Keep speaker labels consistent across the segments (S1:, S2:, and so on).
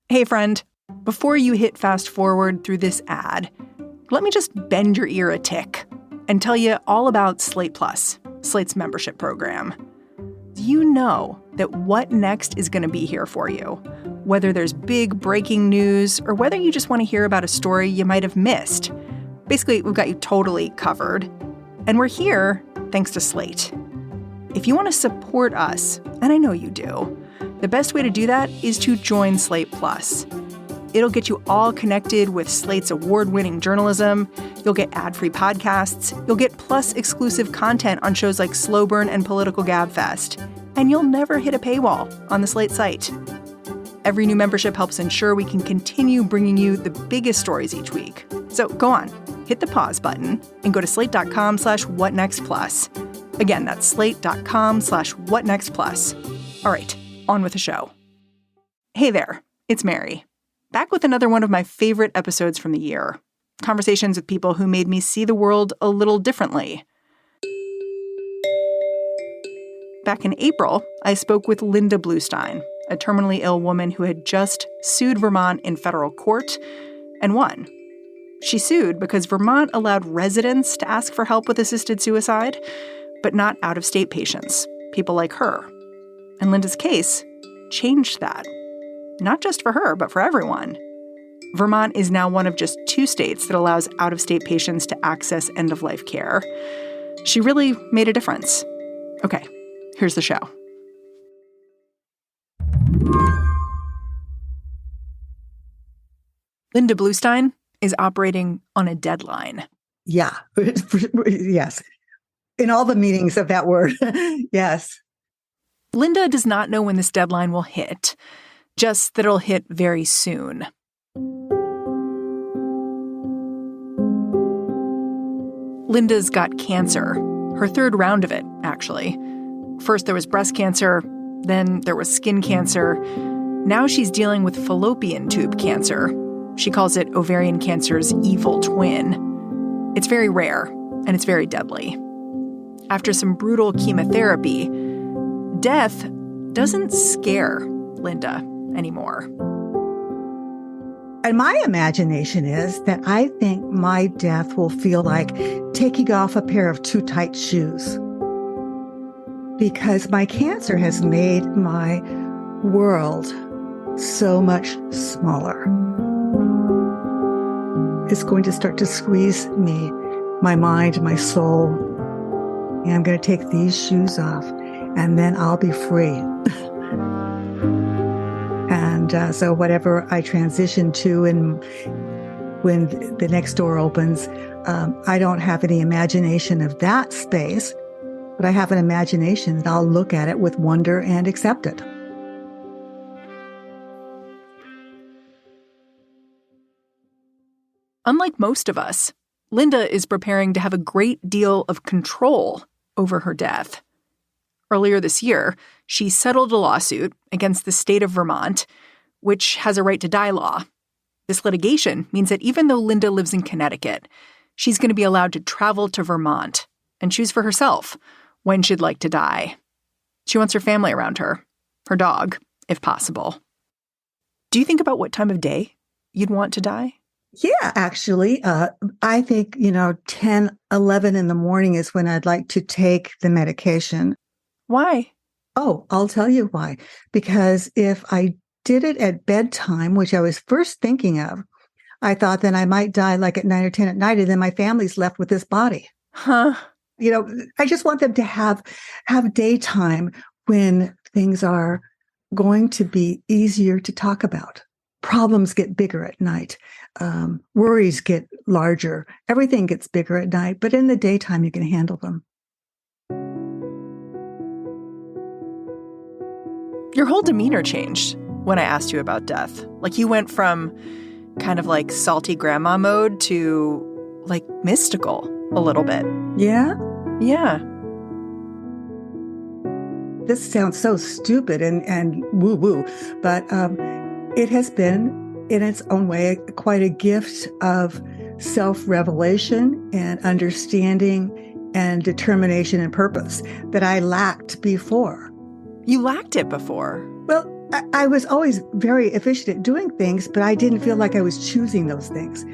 S1: Hey, friend, before you hit fast forward through this ad, let me just bend your ear a tick and tell you all about Slate Plus, Slate's membership program. You know that What Next is going to be here for you, whether there's big breaking news or whether you just want to hear about a story you might have missed. Basically, we've got you totally covered. And we're here thanks to Slate. If you want to support us, and I know you do, the best way to do that is to join Slate Plus. It'll get you all connected with Slate's award-winning journalism. You'll get ad-free podcasts. You'll get Plus exclusive content on shows like Slow Burn and Political Gabfest. And you'll never hit a paywall on the Slate site. Every new membership helps ensure we can continue bringing you the biggest stories each week. So go on, hit the pause button and go to slate.com/whatnextplus. Again, that's slate.com/whatnextplus. All right, on with the show. Hey there, it's Mary. Back with another one of my favorite episodes from the year. Conversations with people who made me see the world a little differently. Back in April, I spoke with Lynda Bluestein, a terminally ill woman who had just sued Vermont in federal court and won. She sued because Vermont allowed residents to ask for help with assisted suicide, but not out-of-state patients, people like her. And Lynda's case changed that. Not just for her, but for everyone. Vermont is now one of just 2 states that allows out-of-state patients to access end-of-life care. She really made a difference. Okay, here's the show. Lynda Bluestein is operating on a deadline.
S2: Yeah, yes. In all the meanings of that word, yes.
S1: Lynda does not know when this deadline will hit, just that it'll hit very soon. Lynda's got cancer, her 3rd round of it, actually. First there was breast cancer, then there was skin cancer. Now she's dealing with fallopian tube cancer. She calls it ovarian cancer's evil twin. It's very rare, and it's very deadly. After some brutal chemotherapy, death doesn't scare Lynda anymore.
S2: And my imagination is that I think my death will feel like taking off a pair of too tight shoes. Because my cancer has made my world so much smaller. It's going to start to squeeze me, my mind, my soul. And I'm going to take these shoes off, and then I'll be free. And so whatever I transition to, and when the next door opens, I don't have any imagination of that space, but I have an imagination that I'll look at it with wonder and accept it.
S1: Unlike most of us, Lynda is preparing to have a great deal of control over her death. Earlier this year, she settled a lawsuit against the state of Vermont, which has a right to die law. This litigation means that even though Lynda lives in Connecticut, she's going to be allowed to travel to Vermont and choose for herself when she'd like to die. She wants her family around her dog, if possible. Do you think about what time of day you'd want to die?
S2: Yeah, actually, I think, 10, 11 in the morning is when I'd like to take the medication.
S1: Why?
S2: Oh, I'll tell you why. Because if I did it at bedtime, which I was first thinking of, I thought then I might die like at 9 or 10 at night, and then my family's left with this body.
S1: Huh?
S2: I just want them to have daytime when things are going to be easier to talk about. Problems get bigger at night. Worries get larger. Everything gets bigger at night, but in the daytime, you can handle them.
S1: Your whole demeanor changed when I asked you about death. Like you went from kind of like salty grandma mode to like mystical a little bit.
S2: Yeah?
S1: Yeah.
S2: This sounds so stupid and woo-woo, but it has been, in its own way, quite a gift of self-revelation and understanding and determination and purpose that I lacked before.
S1: You lacked it before?
S2: Well, I was always very efficient at doing things, but I didn't feel like I was choosing those things.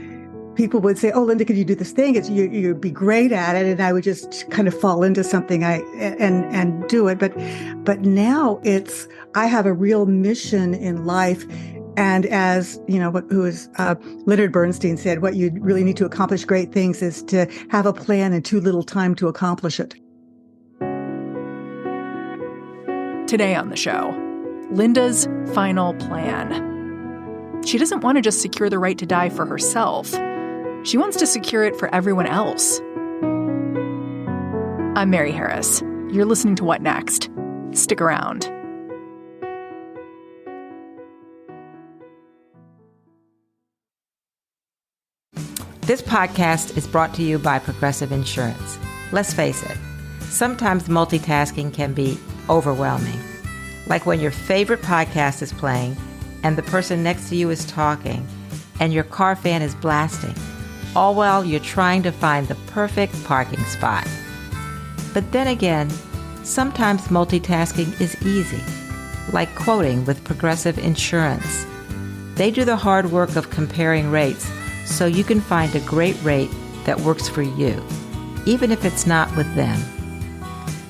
S2: People would say, "Oh, Lynda, could you do this thing? You'd be great at it," and I would just kind of fall into something and do it. But now I have a real mission in life, and as you know, Lynda Bluestein said, what you really need to accomplish great things is to have a plan and too little time to accomplish it.
S1: Today on the show, Lynda's final plan. She doesn't want to just secure the right to die for herself. She wants to secure it for everyone else. I'm Mary Harris. You're listening to What Next? Stick around.
S3: This podcast is brought to you by Progressive Insurance. Let's face it, sometimes multitasking can be overwhelming. Like when your favorite podcast is playing and the person next to you is talking and your car fan is blasting, all while you're trying to find the perfect parking spot. But then again, sometimes multitasking is easy, like quoting with Progressive Insurance. They do the hard work of comparing rates so you can find a great rate that works for you, even if it's not with them.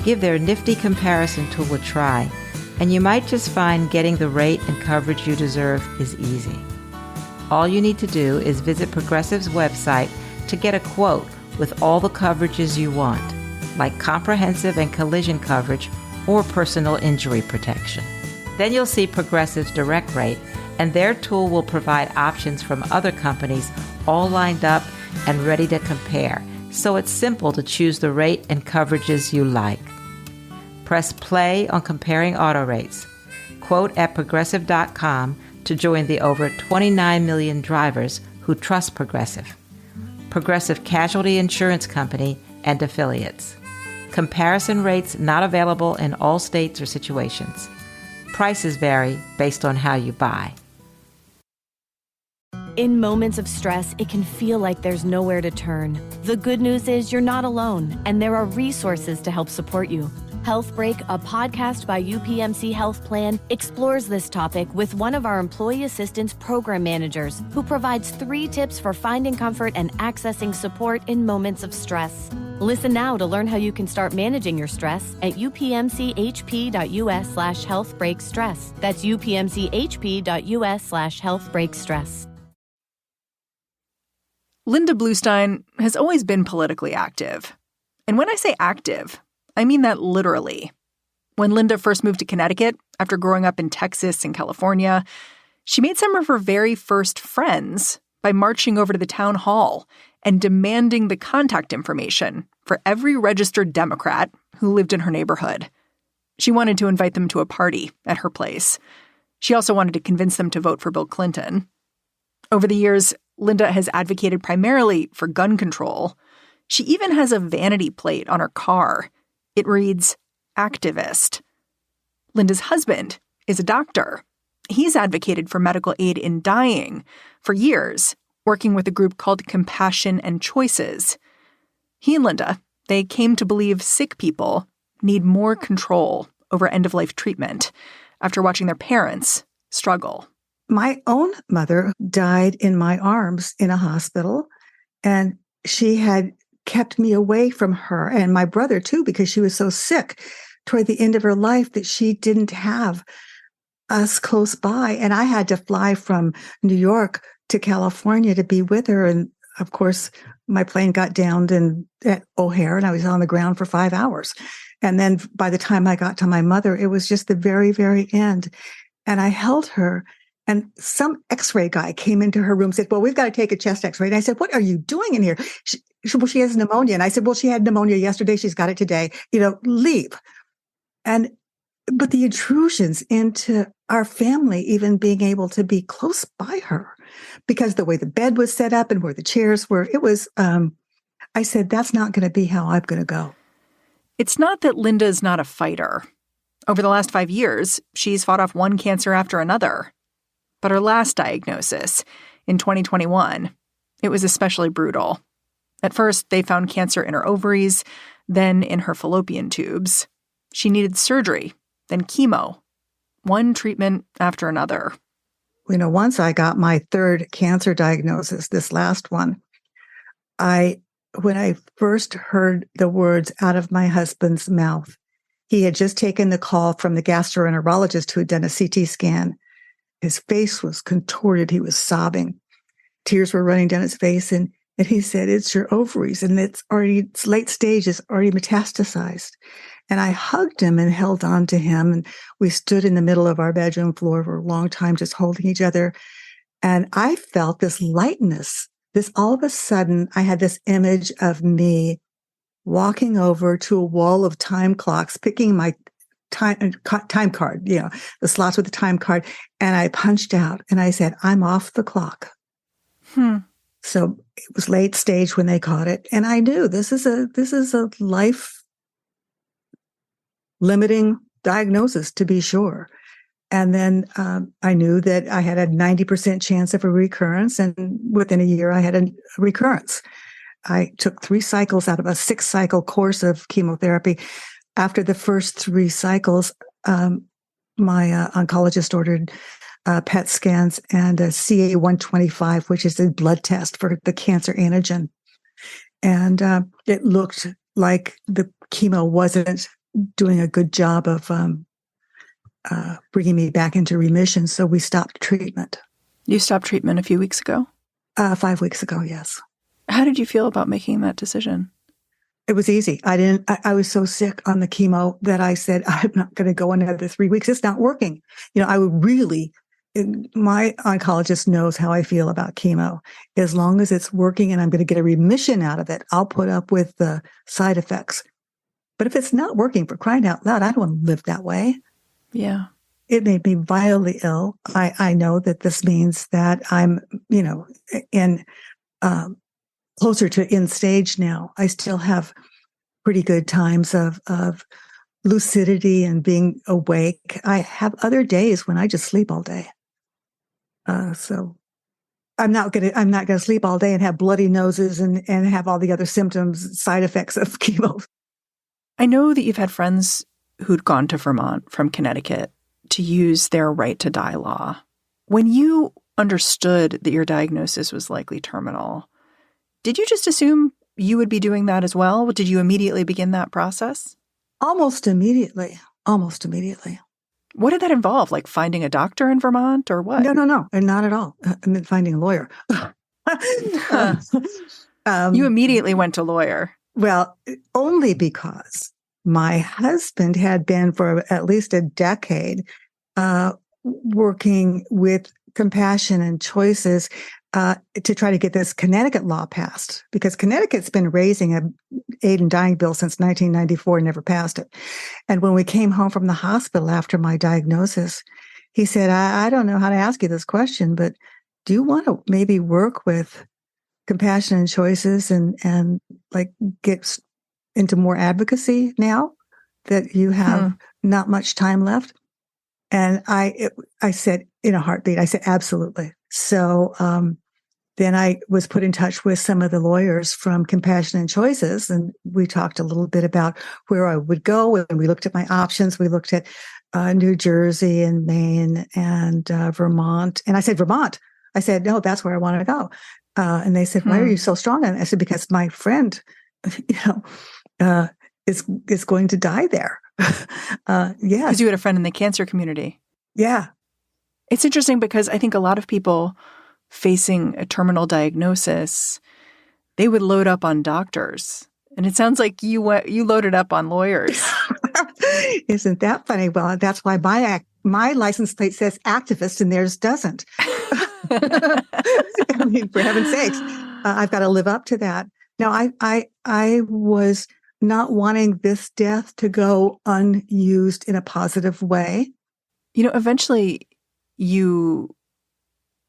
S3: Give their nifty comparison tool a try, and you might just find getting the rate and coverage you deserve is easy. All you need to do is visit Progressive's website to get a quote with all the coverages you want, like comprehensive and collision coverage or personal injury protection. Then you'll see Progressive's direct rate, and their tool will provide options from other companies all lined up and ready to compare, so it's simple to choose the rate and coverages you like. Press play on comparing auto rates. Quote at Progressive.com to join the over 29 million drivers who trust Progressive. Progressive Casualty Insurance Company and Affiliates. Comparison rates not available in all states or situations. Prices vary based on how you buy.
S4: In moments of stress, it can feel like there's nowhere to turn. The good news is you're not alone, and there are resources to help support you. Health Break, a podcast by UPMC Health Plan, explores this topic with one of our employee assistance program managers who provides 3 tips for finding comfort and accessing support in moments of stress. Listen now to learn how you can start managing your stress at upmchp.us/healthbreakstress. That's upmchp.us/healthbreakstress.
S1: Lynda Bluestein has always been politically active. And when I say active, I mean that literally. When Lynda first moved to Connecticut, after growing up in Texas and California, she made some of her very first friends by marching over to the town hall and demanding the contact information for every registered Democrat who lived in her neighborhood. She wanted to invite them to a party at her place. She also wanted to convince them to vote for Bill Clinton. Over the years, Lynda has advocated primarily for gun control. She even has a vanity plate on her car. It reads, activist. Lynda's husband is a doctor. He's advocated for medical aid in dying for years, working with a group called Compassion and Choices. He and Lynda, they came to believe sick people need more control over end-of-life treatment after watching their parents struggle.
S2: My own mother died in my arms in a hospital, and she had kept me away from her and my brother too, because she was so sick toward the end of her life that she didn't have us close by. And I had to fly from New York to California to be with her. And of course, my plane got downed at O'Hare, and I was on the ground for 5 hours. And then by the time I got to my mother, it was just the very, very end. And I held her. And some x-ray guy came into her room and said, "Well, we've got to take a chest x-ray." And I said, "What are you doing in here?" Well, she has pneumonia. And I said, "Well, she had pneumonia yesterday. She's got it today. Leave." But the intrusions into our family, even being able to be close by her, because the way the bed was set up and where the chairs were, it was, I said, that's not going to be how I'm going to go.
S1: It's not that Lynda's not a fighter. Over the last 5 years, she's fought off one cancer after another. But her last diagnosis, in 2021, it was especially brutal. At first, they found cancer in her ovaries, then in her fallopian tubes. She needed surgery, then chemo. one treatment after another.
S2: Once I got my third cancer diagnosis, this last one, when I first heard the words out of my husband's mouth, he had just taken the call from the gastroenterologist who had done a CT scan. His face was contorted. He was sobbing. Tears were running down his face. And he said, "It's your ovaries, and it's late stage, it's already metastasized." And I hugged him and held on to him. And we stood in the middle of our bedroom floor for a long time, just holding each other. And I felt this lightness. All of a sudden, I had this image of me walking over to a wall of time clocks, picking my time card, the slots with the time card. And I punched out and I said, "I'm off the clock." So it was late stage when they caught it. And I knew this is a life limiting diagnosis, to be sure. And then I knew that I had a 90% chance of a recurrence. And within a year, I had a recurrence. I took 3 cycles out of a 6-cycle course of chemotherapy. After the first 3 cycles, my oncologist ordered PET scans and a CA-125, which is a blood test for the cancer antigen. And it looked like the chemo wasn't doing a good job of bringing me back into remission. So we stopped treatment.
S1: You stopped treatment a few weeks ago?
S2: 5 weeks ago, yes.
S1: How did you feel about making that decision?
S2: It was easy. I was so sick on the chemo that I said, "I'm not going to go another 3 weeks. It's not working." My oncologist knows how I feel about chemo. As long as it's working and I'm going to get a remission out of it, I'll put up with the side effects. But if it's not working, for crying out loud, I don't want to live that way.
S1: Yeah.
S2: It made me violently ill. I know that this means that I'm, in closer to end stage now. I still have pretty good times of lucidity and being awake. I have other days when I just sleep all day. So I'm not gonna sleep all day and have bloody noses and have all the other symptoms, side effects of chemo.
S1: I know that you've had friends who'd gone to Vermont from Connecticut to use their right to die law. When you understood that your diagnosis was likely terminal, did you just assume you would be doing that as well? Did you immediately begin that process?
S2: Almost immediately.
S1: What did that involve? Like finding a doctor in Vermont or what?
S2: No, and not at all. I meant finding a lawyer.
S1: You immediately went to lawyer.
S2: Well, only because my husband had been for at least a decade working with Compassion and Choices to try to get this Connecticut law passed, because Connecticut's been raising a aid and dying bill since 1994 and never passed it. And when we came home from the hospital after my diagnosis, he said, I don't know how to ask you this question, but do you want to maybe work with Compassion and Choices and like get into more advocacy now that you have not much time left? And I said in a heartbeat, I said, absolutely. So then I was put in touch with some of the lawyers from Compassion and Choices, and we talked a little bit about where I would go. And we looked at my options. We looked at New Jersey and Maine and Vermont. And I said, Vermont. I said, no, that's where I want to go. And they said, why are you so strong on it? I said, because my friend, is going to die there. Yeah.
S1: Because you had a friend in the cancer community.
S2: Yeah.
S1: It's interesting because I think a lot of people facing a terminal diagnosis, they would load up on doctors. And it sounds like you loaded up on lawyers.
S2: Isn't that funny? Well, that's why my license plate says activist and theirs doesn't. I mean, for heaven's sakes, I've got to live up to that. Now, I was not wanting this death to go unused in a positive way.
S1: Eventually you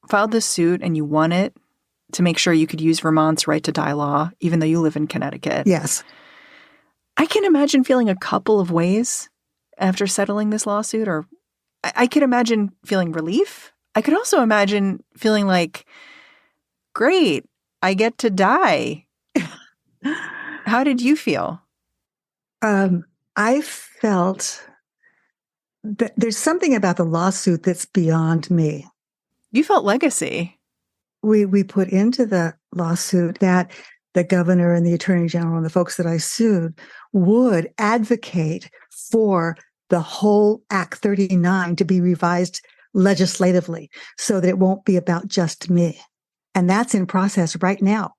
S1: filed this suit and you won it to make sure you could use Vermont's right to die law, even though you live in Connecticut.
S2: Yes.
S1: I can imagine feeling a couple of ways after settling this lawsuit, or I could imagine feeling relief. I could also imagine feeling like, great, I get to die. How did you feel?
S2: I felt there's something about the lawsuit that's beyond me.
S1: You felt legacy.
S2: We put into the lawsuit that the governor and the attorney general and the folks that I sued would advocate for the whole Act 39 to be revised legislatively so that it won't be about just me. And that's in process right now.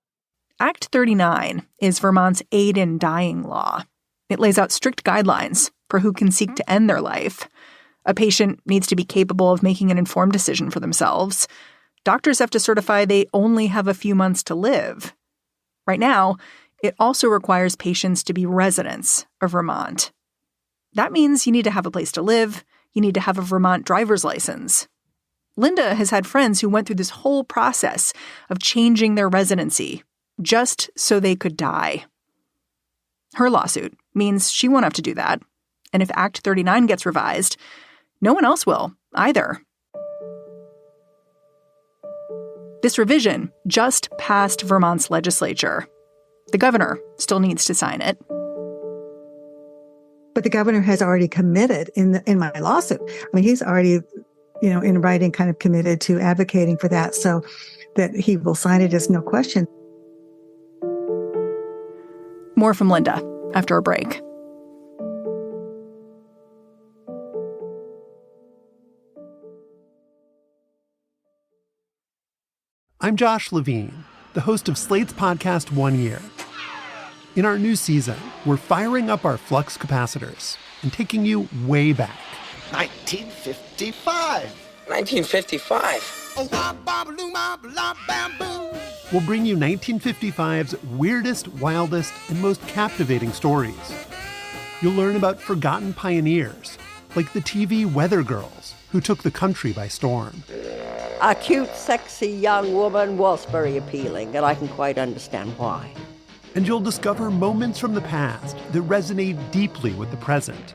S1: Act 39 is Vermont's aid in dying law. It lays out strict guidelines for who can seek to end their life. A patient needs to be capable of making an informed decision for themselves. Doctors have to certify they only have a few months to live. Right now, it also requires patients to be residents of Vermont. That means you need to have a place to live. You need to have a Vermont driver's license. Lynda has had friends who went through this whole process of changing their residency just so they could die. Her lawsuit means she won't have to do that. And if Act 39 gets revised, no one else will either. This revision just passed Vermont's legislature. The governor still needs to sign it.
S2: But the governor has already committed in my lawsuit. I mean, he's already, in writing kind of committed to advocating for that, so that he will sign it is no question.
S1: More from Lynda after a break.
S5: I'm Josh Levine, the host of Slate's podcast 1 Year. In our new season, we're firing up our flux capacitors and taking you way back.
S6: 1955.
S5: 1955. We'll bring you 1955's weirdest, wildest, and most captivating stories. You'll learn about forgotten pioneers, like the TV Weather Girls, who took the country by storm.
S7: A cute, sexy young woman was very appealing, and I can quite understand why.
S5: And you'll discover moments from the past that resonate deeply with the present,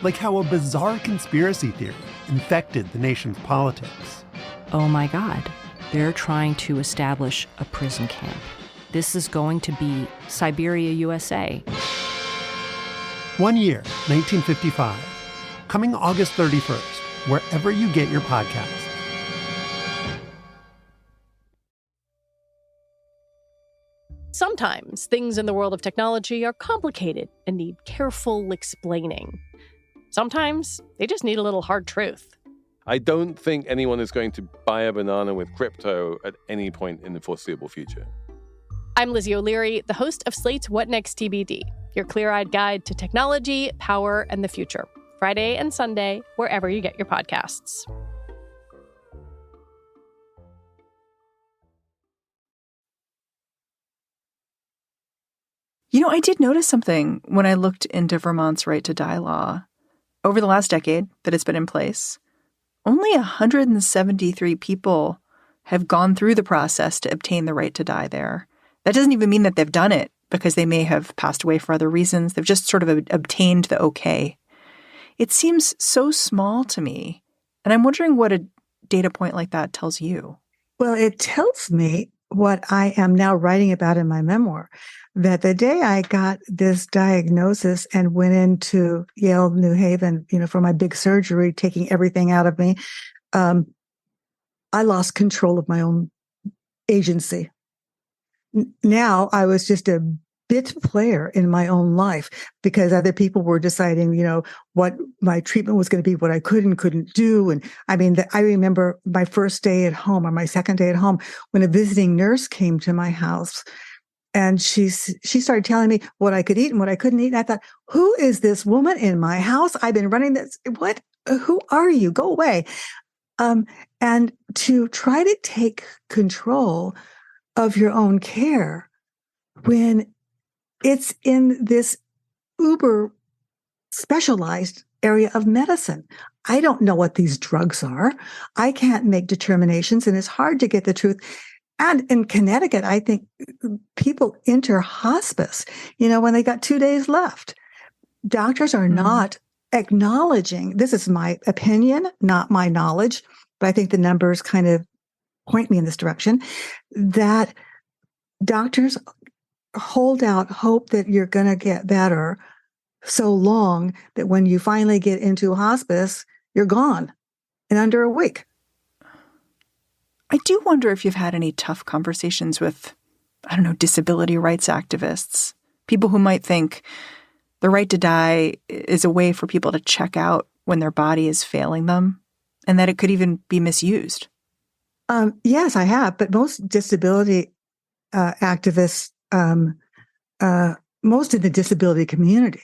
S5: like how a bizarre conspiracy theory infected the nation's politics.
S8: Oh my God, they're trying to establish a prison camp. This is going to be Siberia, USA.
S5: 1 Year, 1955. Coming August 31st, wherever you get your podcasts.
S9: Sometimes things in the world of technology are complicated and need careful explaining. Sometimes they just need a little hard truth.
S10: I don't think anyone is going to buy a banana with crypto at any point in the foreseeable future.
S9: I'm Lizzie O'Leary, the host of Slate's What Next TBD, your clear-eyed guide to technology, power, and the future. Friday and Sunday, wherever you get your podcasts.
S1: I did notice something when I looked into Vermont's right to die law. Over the last decade that it's been in place, only 173 people have gone through the process to obtain the right to die there. That doesn't even mean that they've done it because they may have passed away for other reasons. They've just sort of obtained the okay. It seems so small to me. And I'm wondering what a data point like that tells you.
S2: Well, it tells me what I am now writing about in my memoir, that the day I got this diagnosis and went into Yale, New Haven, for my big surgery, taking everything out of me, I lost control of my own agency. Now I was just a bit player in my own life because other people were deciding, what my treatment was going to be, what I could and couldn't do. And I remember my first day at home or my second day at home when a visiting nurse came to my house. And she started telling me what I could eat and what I couldn't eat. And I thought, who is this woman in my house? I've been running this. What? Who are you? Go away. And to try to take control of your own care when it's in this uber specialized area of medicine. I don't know what these drugs are. I can't make determinations, and it's hard to get the truth. And in Connecticut, I think people enter hospice, when they got 2 days left. Doctors are not acknowledging, this is my opinion, not my knowledge, but I think the numbers kind of point me in this direction, that doctors hold out hope that you're going to get better so long that when you finally get into hospice, you're gone in under a week.
S1: I do wonder if you've had any tough conversations with, I don't know, disability rights activists, people who might think the right to die is a way for people to check out when their body is failing them, and that it could even be misused.
S2: Yes, I have. But most disability activists, most of the disability community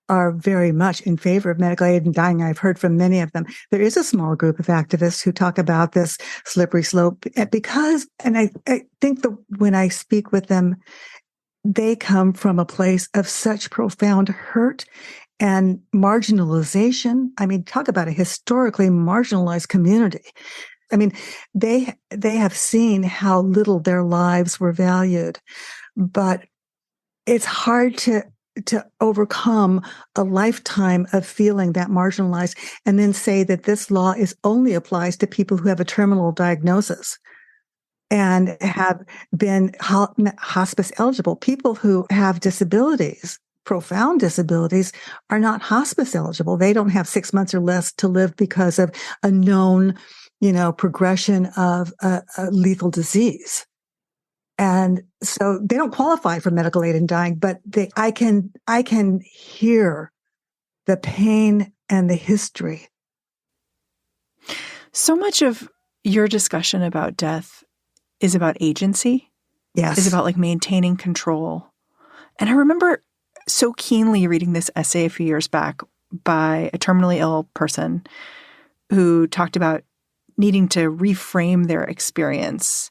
S2: are very much in favor of medical aid and dying. I've heard from many of them. There is a small group of activists who talk about this slippery slope because, and I think when I speak with them, they come from a place of such profound hurt and marginalization. I mean, talk about a historically marginalized community. I mean, they have seen how little their lives were valued, but it's hard to overcome a lifetime of feeling that marginalized and then say that this law only applies to people who have a terminal diagnosis and have been hospice eligible. People who have disabilities, profound disabilities, are not hospice eligible. They don't have 6 months or less to live because of a known, progression of a lethal disease. And so they don't qualify for medical aid in dying, but I can hear the pain and the history.
S1: So much of your discussion about death is about agency.
S2: Yes.
S1: Is about like maintaining control. And I remember so keenly reading this essay a few years back by a terminally ill person who talked about needing to reframe their experience,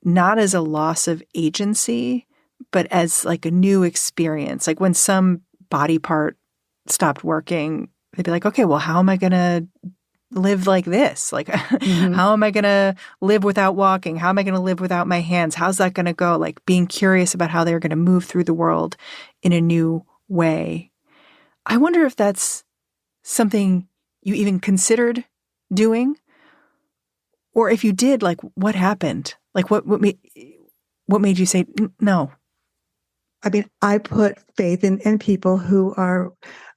S1: not as a loss of agency, but as like a new experience. Like when some body part stopped working, they'd be like, okay, well, how am I going to live like this? Like, how am I going to live without walking? How am I going to live without my hands? How's that going to go? Like being curious about how they're going to move through the world in a new way. I wonder if that's something you even considered doing, or if you did, like what happened? Like what made you say no?
S2: I mean, I put faith in people who are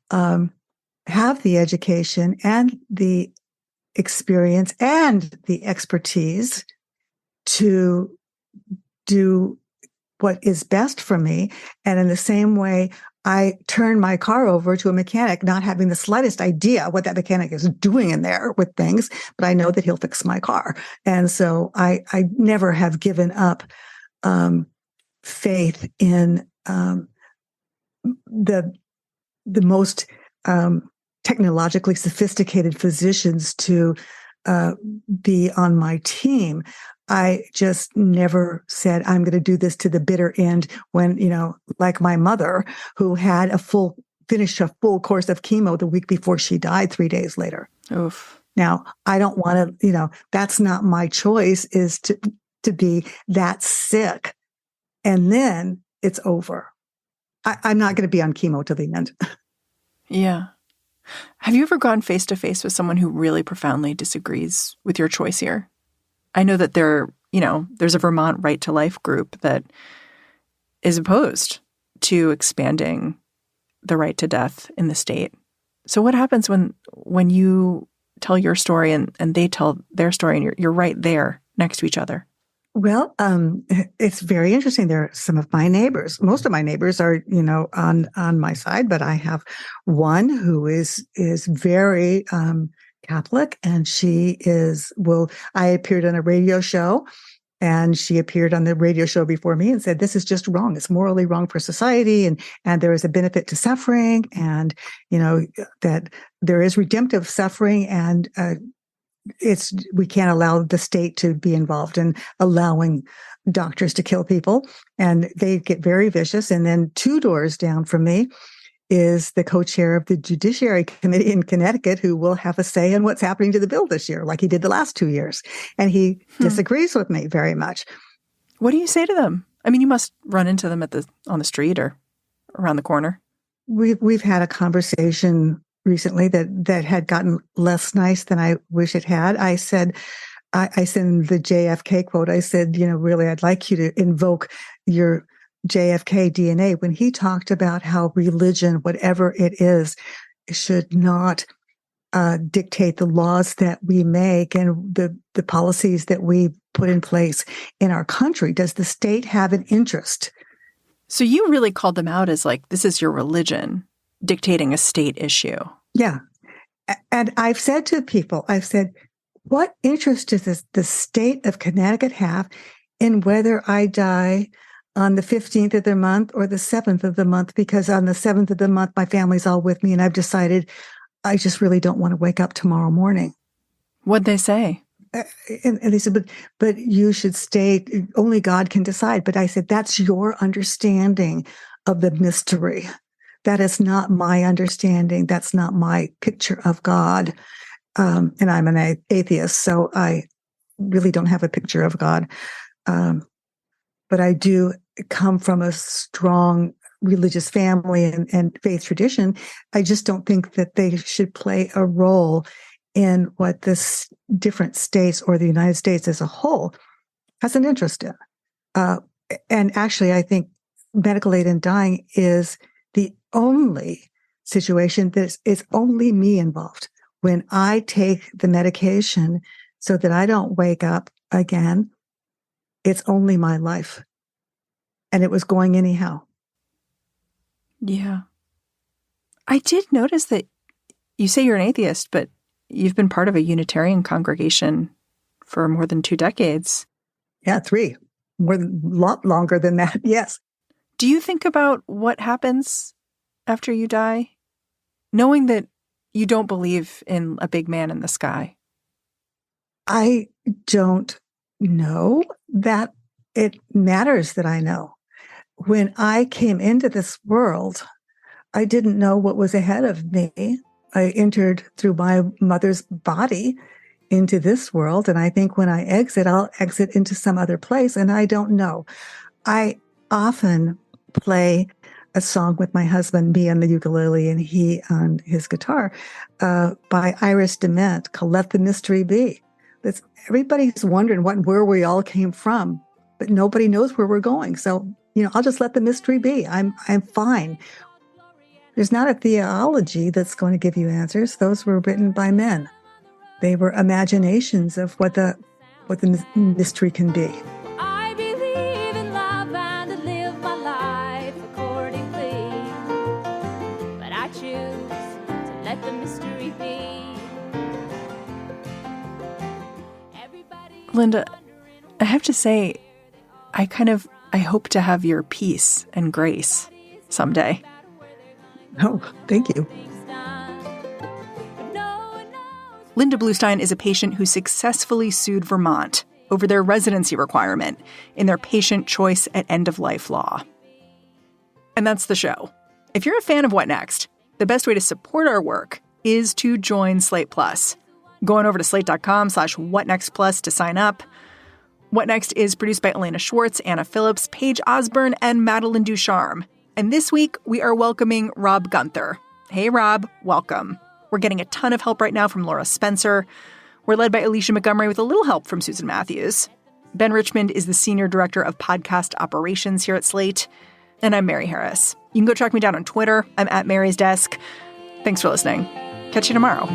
S2: have the education and the experience and the expertise to do what is best for me. And in the same way, I turn my car over to a mechanic, not having the slightest idea what that mechanic is doing in there with things, but I know that he'll fix my car. And so I never have given up faith in the most technologically sophisticated physicians to be on my team. I just never said, I'm going to do this to the bitter end when, like my mother, who had finished a full course of chemo the week before she died 3 days later.
S1: Oof.
S2: Now, I don't want to, that's not my choice, is to be that sick. And then it's over. I'm not going to be on chemo till the end.
S1: Yeah. Have you ever gone face to face with someone who really profoundly disagrees with your choice here? I know that there's a Vermont Right to Life group that is opposed to expanding the right to death in the state. So what happens when you tell your story and they tell their story and you're right there next to each other?
S2: Well, it's very interesting. There are some of my neighbors. Most of my neighbors are, on my side, but I have one who is very Catholic, and I appeared on a radio show, and she appeared on the radio show before me and said, this is just wrong. It's morally wrong for society. And there is a benefit to suffering, and, that there is redemptive suffering, and, we can't allow the state to be involved in allowing doctors to kill people. And they get very vicious. And then 2 doors down from me is the co-chair of the Judiciary Committee in Connecticut, who will have a say in what's happening to the bill this year, like he did the last 2 years. And he disagrees with me very much.
S1: What do you say to them? I mean, you must run into them on the street or around the corner.
S2: We've had a conversation recently that had gotten less nice than I wish it had. I said the JFK quote. I said, really, I'd like you to invoke your JFK DNA when he talked about how religion, whatever it is, should not dictate the laws that we make and the policies that we put in place in our country. Does the state have an interest?
S1: So you really called them out as like, this is your religion dictating a state issue.
S2: Yeah. And I've said to people, what interest does the state of Connecticut have in whether I die on the 15th of the month or the 7th of the month? Because on the 7th of the month, my family's all with me and I've decided I just really don't want to wake up tomorrow morning.
S1: What'd they say?
S2: And they said, but you should stay. Only God can decide. But I said, that's your understanding of the mystery. That is not my understanding. That's not my picture of God. And I'm an atheist, so I really don't have a picture of God. But I do come from a strong religious family and faith tradition. I just don't think that they should play a role in what this different states or the United States as a whole has an interest in. And actually, I think medical aid in dying is the only situation that is only me involved. When I take the medication so that I don't wake up again, it's only my life. And it was going anyhow.
S1: Yeah. I did notice that you say you're an atheist, but you've been part of a Unitarian congregation for more than 2 decades.
S2: Yeah, 3. Lot longer than that, yes.
S1: Do you think about what happens after you die, knowing that you don't believe in a big man in the sky?
S2: I don't know that it matters that I know. When I came into this world, I didn't know what was ahead of me. I entered through my mother's body into this world. And I think when I exit, I'll exit into some other place. And I don't know. I often play a song with my husband, me on the ukulele and he on his guitar, by Iris DeMent called Let the Mystery Be. Everybody's wondering where we all came from, but nobody knows where we're going. So, I'll just let the mystery be. I'm fine. There's not a theology that's going to give you answers. Those were written by men. They were imaginations of what the mystery can be.
S6: I believe in love and live my life accordingly. But I choose to let the mystery be.
S1: Lynda, I have to say, I hope to have your peace and grace someday.
S2: Oh, thank you.
S1: Lynda Bluestein is a patient who successfully sued Vermont over their residency requirement in their patient choice at end-of-life law. And that's the show. If you're a fan of What Next, the best way to support our work is to join Slate Plus. Go on over to slate.com/whatnextplus to sign up. What Next is produced by Elena Schwartz, Anna Phillips, Paige Osborne, and Madeline Ducharme. And this week, we are welcoming Rob Gunther. Hey, Rob, welcome. We're getting a ton of help right now from Laura Spencer. We're led by Alicia Montgomery with a little help from Susan Matthews. Ben Richmond is the Senior Director of Podcast Operations here at Slate. And I'm Mary Harris. You can go track me down on Twitter. I'm at Mary's Desk. Thanks for listening. Catch you tomorrow.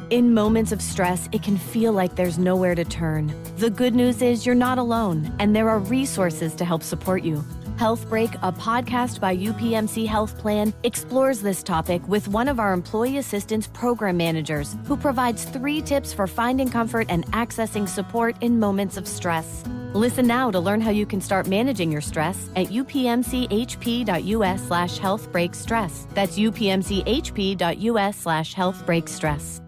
S4: In moments of stress, it can feel like there's nowhere to turn. The good news is you're not alone, and there are resources to help support you. Health Break, a podcast by UPMC Health Plan, explores this topic with one of our employee assistance program managers, who provides 3 tips for finding comfort and accessing support in moments of stress. Listen now to learn how you can start managing your stress at upmchp.us/healthbreakstress. That's upmchp.us/healthbreakstress.